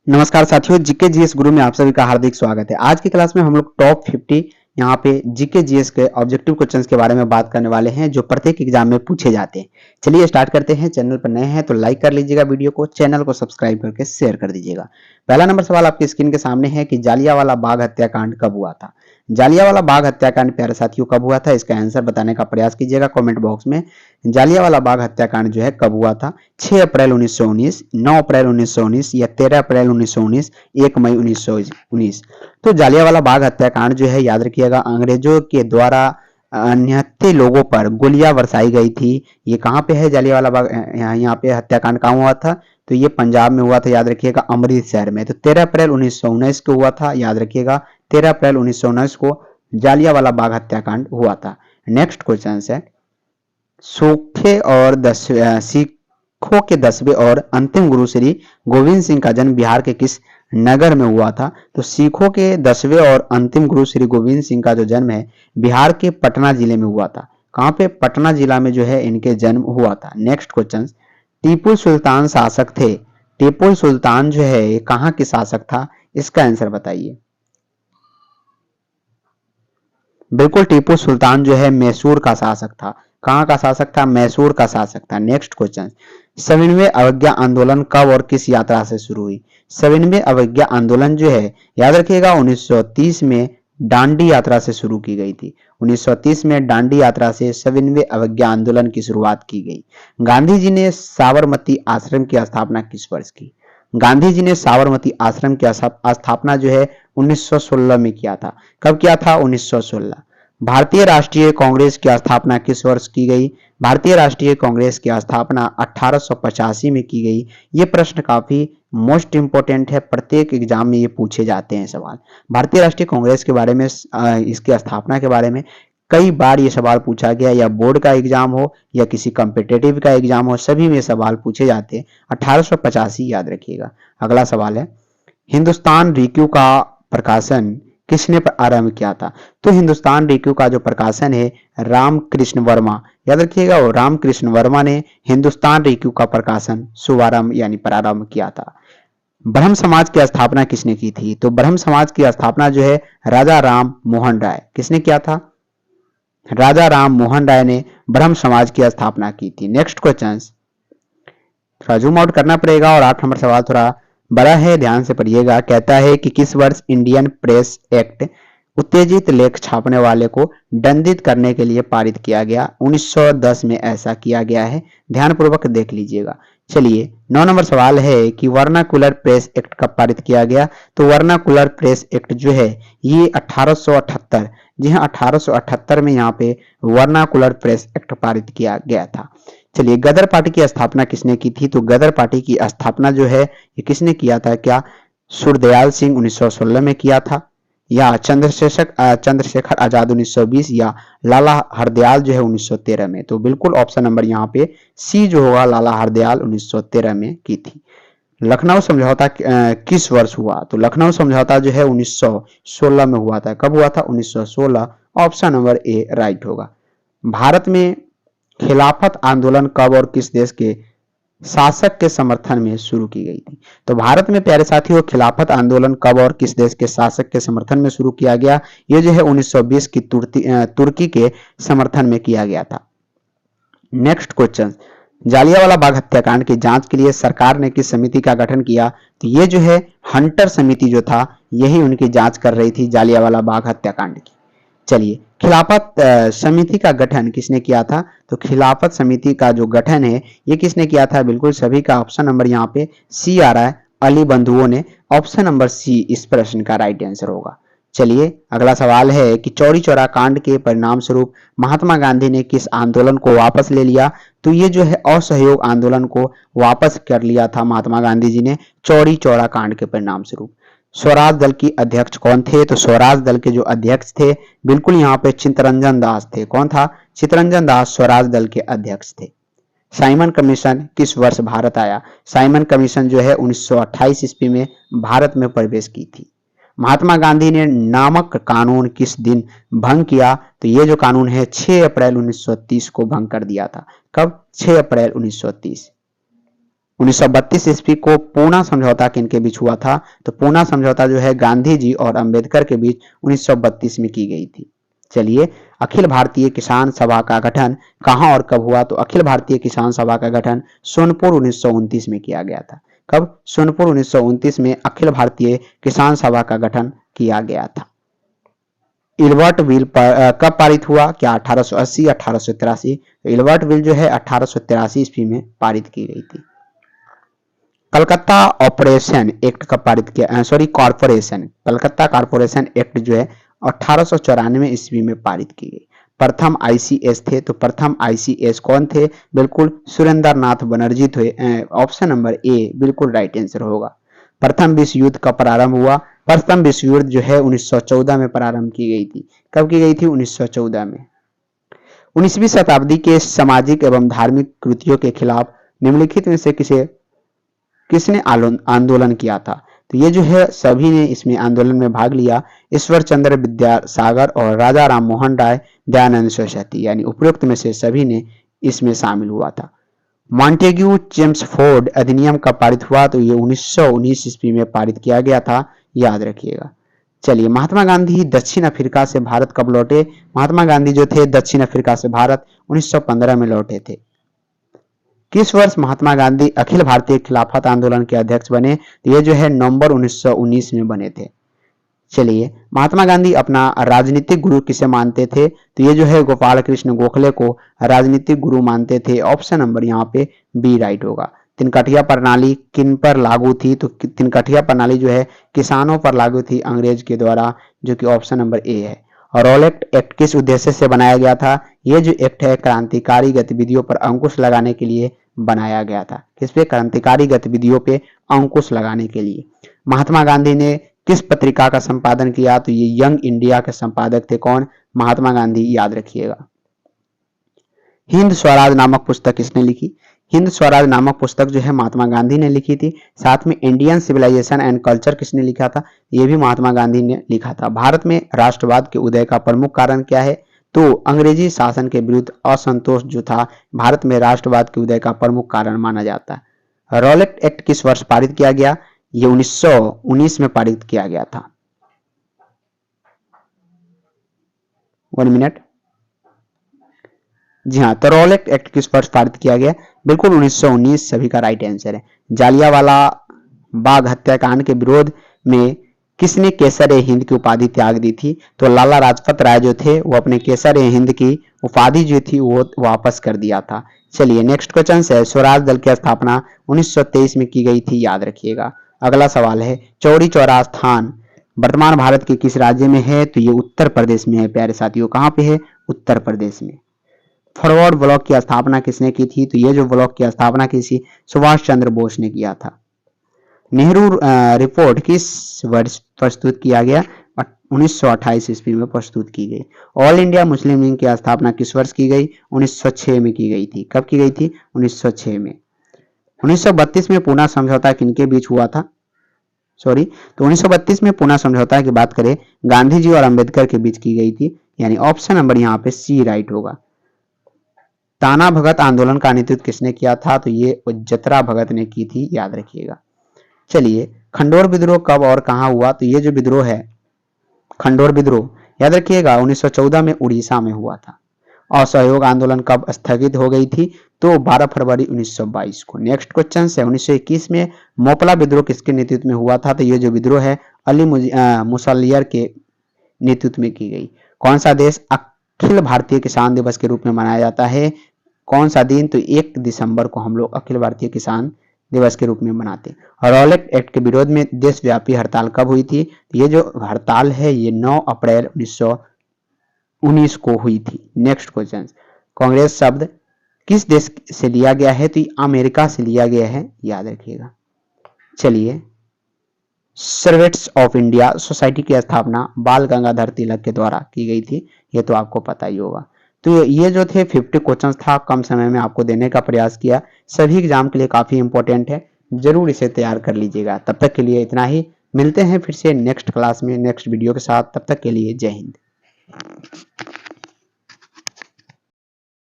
नमस्कार साथियों, GK GS गुरु में आप सभी का हार्दिक स्वागत है। आज की क्लास में हम लोग टॉप 50 यहाँ पे जीके जीएस के ऑब्जेक्टिव क्वेश्चंस के बारे में बात करने वाले हैं जो प्रत्येक एग्जाम में पूछे जाते हैं। चलिए स्टार्ट करते हैं। चैनल पर नए हैं तो लाइक कर लीजिएगा वीडियो को, चैनल को सब्सक्राइब करके शेयर कर दीजिएगा। पहला नंबर सवाल आपकी स्क्रीन के सामने है कि जालियांवाला बाग हत्याकांड कब हुआ था। जालियांवाला बाग हत्याकांड प्यारे साथियों कब हुआ था, इसका आंसर बताने का प्रयास कीजिएगा कमेंट बॉक्स में। जालियांवाला बाग हत्याकांड जो है कब हुआ था? 6 अप्रैल 1919, 9 अप्रैल 1919 या 13 अप्रैल 1919, 1 मई 1919। तो जालियांवाला बाग हत्याकांड जो है याद रखिएगा अंग्रेजों के द्वारा निहत्थे लोगों पर गोलियां बरसाई गई थी। ये कहाँ पे है जालियांवाला बाग? यहाँ पे हत्याकांड कहाँ हुआ था? तो ये पंजाब में हुआ था, याद रखिएगा अमृतसर में। तो 13 अप्रैल 1919 को हुआ था, याद रखिएगा 13 अप्रैल 1919 को जालियांवाला बाग हत्याकांड हुआ था। नेक्स्ट क्वेश्चन है सिखों के 10वें और अंतिम गुरु श्री गोविंद सिंह का जन्म बिहार के किस नगर में हुआ था? तो सिखों के 10वें और अंतिम गुरु श्री गोविंद सिंह का जो जन्म है बिहार के पटना जिले में हुआ था। कहाँ पे? पटना जिला में जो है इनके जन्म हुआ था। नेक्स्ट क्वेश्चन, टीपू सुल्तान शासक थे। टीपू सुल्तान जो है कहाँ के शासक था, इसका आंसर बताइए। बिल्कुल, टीपू सुल्तान जो है मैसूर का शासक था। कहाँ का शासक था? मैसूर का शासक था। नेक्स्ट क्वेश्चन, 7वें अवज्ञा आंदोलन कब और किस यात्रा से शुरू हुई? 7वें अवज्ञा आंदोलन जो है याद रखिएगा 1930 में डांडी यात्रा से शुरू की गई थी। 1930 में डांडी यात्रा से 7वें अवज्ञा आंदोलन की शुरुआत की गई। गांधी जी ने साबरमती आश्रम की स्थापना किस वर्ष की? गांधी जी ने साबरमती आश्रम की स्थापना जो है 1916 में किया था। कब किया था? 1916। भारतीय राष्ट्रीय कांग्रेस की स्थापना किस वर्ष की गई? भारतीय राष्ट्रीय कांग्रेस की स्थापना 1885 में की गई। ये प्रश्न काफी मोस्ट इंपोर्टेंट है, प्रत्येक एग्जाम में ये पूछे जाते हैं सवाल। भारतीय राष्ट्रीय कांग्रेस के बारे में, इसकी स्थापना के बारे में कई बार ये सवाल पूछा गया, या बोर्ड का एग्जाम हो या किसी कॉम्पिटेटिव का एग्जाम हो, सभी में सवाल पूछे जाते हैं। 1885 याद रखिएगा। अगला सवाल है, हिंदुस्तान रिक्यू का प्रकाशन किसने आरंभ किया था? तो हिंदुस्तान रिक्यू का जो प्रकाशन है रामकृष्ण वर्मा, याद रखिएगा वो रामकृष्ण वर्मा ने हिंदुस्तान रिक्यू का प्रकाशन शुभारंभ यानी प्रारंभ किया था। ब्रह्म समाज की स्थापना किसने की थी? तो ब्रह्म समाज की स्थापना जो है राजा राम मोहन राय, किसने किया था? राजा राम मोहन राय ने ब्रह्म समाज की स्थापना की थी। नेक्स्ट क्वेश्चन, थोड़ा जूम आउट करना पड़ेगा और 8 नंबर सवाल थोड़ा बड़ा है, ध्यान से पढ़िएगा। कहता है कि किस वर्ष इंडियन प्रेस एक्ट उत्तेजित लेख छापने वाले को दंडित करने के लिए पारित किया गया? 1910 में ऐसा किया गया है, ध्यानपूर्वक देख लीजिएगा। चलिए 9 नंबर सवाल है कि वर्नाकुलर प्रेस एक्ट कब पारित किया गया? तो वर्नाकुलर प्रेस एक्ट जो है ये 1878, जी हाँ 1878 में यहाँ पे वर्नाकुलर प्रेस एक्ट पारित किया गया था। चलिए गदर पार्टी की स्थापना किसने की थी? तो गदर पार्टी की स्थापना जो है ये किसने किया था? क्या सूरदयाल सिंह 1916 में किया था, या चंद्रशेखर आजाद 1920, या लाला हरदयाल जो है 1913 में? तो बिल्कुल ऑप्शन नंबर यहाँ पे सी जो होगा, लाला हरदयाल 1913 में की थी। लखनऊ समझौता किस वर्ष हुआ? तो लखनऊ समझौता जो है 1916 में हुआ था। कब हुआ था? 1916। ऑप्शन नंबर ए राइट होगा। भारत में खिलाफत आंदोलन कब और किस देश के शासक के समर्थन में शुरू की गई थी? तो भारत में प्यारे साथियों खिलाफत आंदोलन कब और किस देश के शासक के समर्थन में शुरू किया गया? ये जो है 1920 की तुर्की के समर्थन में किया गया था। नेक्स्ट क्वेश्चन, जालियांवाला बाग हत्याकांड की जांच के लिए सरकार ने किस समिति का गठन किया? तो ये जो है हंटर समिति जो था यही उनकी जांच कर रही थी जालियांवाला बाग हत्याकांड की। चलिए खिलाफत समिति का गठन किसने किया था? तो खिलाफत समिति का जो गठन है ये किसने किया था? बिल्कुल सभी का ऑप्शन नंबर यहाँ पे सी आ रहा है, अली बंधुओं ने। ऑप्शन नंबर सी इस प्रश्न का राइट आंसर होगा। चलिए अगला सवाल है कि चौरी चौरा कांड के परिणाम स्वरूप महात्मा गांधी ने किस आंदोलन को वापस ले लिया? तो ये जो है असहयोग आंदोलन को वापस कर लिया था महात्मा गांधी जी ने चौरी चौरा कांड के परिणाम स्वरूप। स्वराज दल की अध्यक्ष कौन थे? तो स्वराज दल के जो अध्यक्ष थे बिल्कुल यहाँ पे चित्तरंजन दास थे। कौन था? चित्तरंजन दास स्वराज दल के अध्यक्ष थे। साइमन कमीशन किस वर्ष भारत आया? साइमन कमीशन जो है 1928 ईस्वी में भारत में प्रवेश की थी। महात्मा गांधी ने नामक कानून किस दिन भंग किया? तो ये जो कानून है 6 अप्रैल 1930 को भंग कर दिया था। कब? 6 अप्रैल 1930। 1932 ईस्वी को पूना समझौता किनके बीच हुआ था? तो पूना समझौता जो है गांधी जी और अंबेडकर के बीच 1932 में की गई थी। चलिए, अखिल भारतीय किसान सभा का गठन कहां और कब हुआ? तो अखिल भारतीय किसान सभा का गठन सोनपुर 1929 में किया गया था। कब? सोनपुर 1929 में अखिल भारतीय किसान सभा का गठन किया गया था। इल्बर्ट बिल कब पारित हुआ? क्या 1880 1883? तो इल्बर्ट बिल जो है 1883 ईस्वी में पारित की गई थी। कलकत्ता ऑपरेशन एक्ट कब पारित किया? कलकत्ता कॉरपोरेशन एक्ट जो है 1894 ईस्वी में पारित की गई। प्रथम आईसीएस थे, तो प्रथम आईसीएस कौन थे? बिल्कुल सुरेंद्र नाथ बनर्जी थे। ऑप्शन नंबर ए बिल्कुल राइट आंसर होगा। प्रथम विश्व युद्ध कब प्रारंभ हुआ? प्रथम विश्व युद्ध जो है 1914 में प्रारंभ की गई थी। कब की गई थी? 1914 में। 19वीं शताब्दी के सामाजिक एवं धार्मिक कृतियों के खिलाफ निम्नलिखित में से किसने आंदोलन किया था? तो ये जो है सभी ने इसमें आंदोलन में भाग लिया। ईश्वर चंद्र विद्यासागर और राजा राम मोहन राय दयानंद सरस्वती, यानी उपरोक्त में से सभी ने इसमें शामिल हुआ था। मॉन्टेग्यू चेम्सफोर्ड अधिनियम कब पारित हुआ? तो ये 1919 ईस्वी में पारित किया गया था, याद रखिएगा। चलिए, महात्मा गांधी दक्षिण अफ्रीका से भारत कब लौटे? महात्मा गांधी जो थे दक्षिण अफ्रीका से भारत 1915 में लौटे थे। किस वर्ष महात्मा गांधी अखिल भारतीय खिलाफत आंदोलन के अध्यक्ष बने? तो ये जो है नवंबर 1919 में बने थे। चलिए, महात्मा गांधी अपना राजनीतिक गुरु किसे मानते थे? तो ये जो है गोपाल कृष्ण गोखले को राजनीतिक गुरु मानते थे। ऑप्शन नंबर यहाँ पे बी राइट होगा। तिनकठिया प्रणाली किन पर लागू थी? तो तिनकठिया प्रणाली जो है किसानों पर लागू थी अंग्रेज के द्वारा, जो कि ऑप्शन नंबर ए है। और रॉलेट एक्ट किस उद्देश्य से बनाया गया था? ये जो एक्ट है क्रांतिकारी गतिविधियों पर अंकुश लगाने के लिए बनाया गया था। किस पे? क्रांतिकारी गतिविधियों पे अंकुश लगाने के लिए। महात्मा गांधी ने किस पत्रिका का संपादन किया? तो ये यंग इंडिया के संपादक थे। कौन? महात्मा गांधी, याद रखिएगा। हिंद स्वराज नामक पुस्तक किसने लिखी? हिंद स्वराज नामक पुस्तक जो है महात्मा गांधी ने लिखी थी। साथ में इंडियन सिविलाइजेशन एंड कल्चर किसने लिखा था? ये भी महात्मा गांधी ने लिखा था। भारत में राष्ट्रवाद के उदय का प्रमुख कारण क्या है? तो अंग्रेजी शासन के विरुद्ध असंतोष जो था भारत में राष्ट्रवाद के उदय का प्रमुख कारण माना जाता है। रॉलेट एक्ट किस वर्ष पारित किया गया? ये 1919 में पारित किया गया था। 1 मिनट। जी हाँ, तो रॉलेट एक्ट किस वर्ष पारित किया गया? बिल्कुल 1919 सभी का राइट आंसर है। जालियांवाला बाग हत्याकांड के विरोध में किसने केसर ए हिंद की उपाधि त्याग दी थी? तो लाला लाजपत राय जो थे वो अपने केसर ए हिंद की उपाधि जो थी वो वापस कर दिया था। चलिए, नेक्स्ट क्वेश्चन है स्वराज दल की स्थापना 1923 में की गई थी, याद रखिएगा। अगला सवाल है चौरी चौरा स्थान वर्तमान भारत के किस राज्य में है? तो ये उत्तर प्रदेश में है प्यारे साथियों। कहाँ पे है? उत्तर प्रदेश में। फॉरवर्ड ब्लॉक की स्थापना किसने की थी? तो ये जो ब्लॉक की स्थापना की थी सुभाष चंद्र बोस ने किया था। नेहरू रिपोर्ट किस वर्ष प्रस्तुत किया गया? 1928 ईस्वी में प्रस्तुत की गई। ऑल इंडिया मुस्लिम लीग की स्थापना किस वर्ष की गई? 1906 में की गई थी। कब की गई थी? 1906 में। 1932 में पूना समझौता किनके बीच हुआ था? तो 1932 में पूना समझौता की बात करें गांधी जी और अंबेडकर के बीच की गई थी, यानी ऑप्शन नंबर यहाँ पे सी राइट होगा। ताना भगत आंदोलन का नेतृत्व किसने किया था? तो ये जतरा भगत ने की थी, याद रखिएगा। चलिए, खंडोर विद्रोह कब और कहां हुआ? तो ये जो विद्रोह है खंडोर विद्रोह, याद रखिएगा 1914 में उड़ीसा में हुआ था। असहयोग आंदोलन कब स्थगित हो गई थी? तो 12 फरवरी 1922 को। नेक्स्ट क्वेश्चन है 1921 में मोपला विद्रोह किसके नेतृत्व में हुआ था? तो ये जो विद्रोह है अली मुसल्लियर के नेतृत्व में की गई। कौन सा देश अखिल भारतीय किसान दिवस के रूप में मनाया जाता है? कौन सा दिन? तो 1 दिसंबर को हम लोग अखिल भारतीय किसान दिवस के रूप में मनाते हैं। रॉलेट एक्ट के विरोध में देशव्यापी हड़ताल कब हुई थी? ये जो हड़ताल है ये 9 अप्रैल 1919 को हुई थी। नेक्स्ट क्वेश्चन, कांग्रेस शब्द किस देश से लिया गया है? तो अमेरिका से लिया गया है, याद रखिएगा। चलिए, सर्वेंट्स ऑफ इंडिया सोसाइटी की स्थापना बाल गंगाधर तिलक के द्वारा की गई थी, ये तो आपको पता ही होगा। तो ये जो थे 50 क्वेश्चंस था, कम समय में आपको देने का प्रयास किया। सभी एग्जाम के लिए काफी इंपॉर्टेंट है, जरूर इसे तैयार कर लीजिएगा। तब तक के लिए इतना ही, मिलते हैं फिर से नेक्स्ट क्लास में नेक्स्ट वीडियो के साथ। तब तक के लिए जय हिंद।